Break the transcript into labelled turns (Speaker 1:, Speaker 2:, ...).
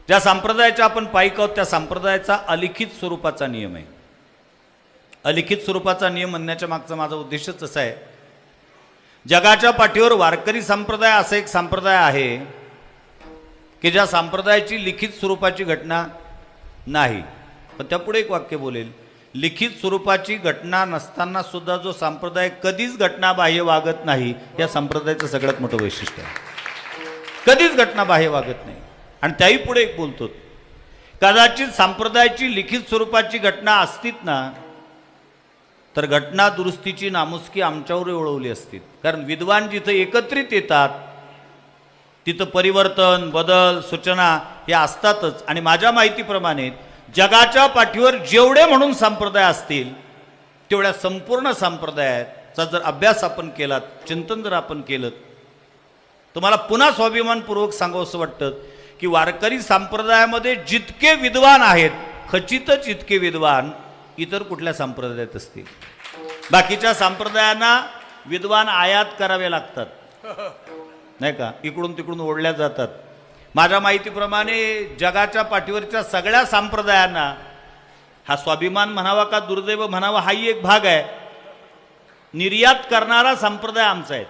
Speaker 1: ज्या संप्रदायाच्या आपण पाईक आहोत त्या संप्रदायाचा अलिखित स्वरूपाचा नियम आहे. अलिखित स्वरूपाचा नियम म्हणण्याच्या मागचा माझा उद्देशच असा आहे, जगाच्या पाठीवर वारकरी संप्रदाय असा एक संप्रदाय आहे की ज्या संप्रदायाची लिखित स्वरूपाची घटना नाही. पण त्यापुढे एक वाक्य बोलेल, लिखित स्वरूपाची घटना नसताना सुद्धा जो संप्रदाय कधीच घटनाबाह्य वागत नाही, या संप्रदायाचं सगळ्यात मोठं वैशिष्ट्य आहे. कधीच घटनाबाह्य वागत नाही. आणि त्याही पुढे एक बोलतो, कदाचित संप्रदायाची लिखित स्वरूपाची घटना असतीच ना तर घटना दुरुस्तीची नामुष्की आमच्यावर ओळवली असती. कारण विद्वान जिथं एकत्रित येतात तिथं परिवर्तन, बदल, सूचना हे असतातच. आणि माझ्या माहितीप्रमाणे जगाच्या पाठीवर जेवढे म्हणून संप्रदाय असतील तेवढ्या संपूर्ण संप्रदायाचा जर अभ्यास आपण केलात, चिंतन जर आपण केलं, तुम्हाला पुन्हा स्वाभिमानपूर्वक सांगावंसं वाटतं की वारकरी संप्रदायामध्ये जितके विद्वान आहेत, खचितच इतके विद्वान इतर कुठल्या संप्रदायात असतील. बाकीच्या संप्रदायांना विद्वान आयात करावे लागतात, नाही का, इकडून तिकडून ओढल्या जातात. माझ्या माहितीप्रमाणे जगाच्या पाठीवरच्या सगळ्या संप्रदायांना, हा स्वाभिमान म्हणावा का दुर्दैव म्हणावा हाही एक भाग आहे, निर्यात करणारा संप्रदाय आमचा आहे.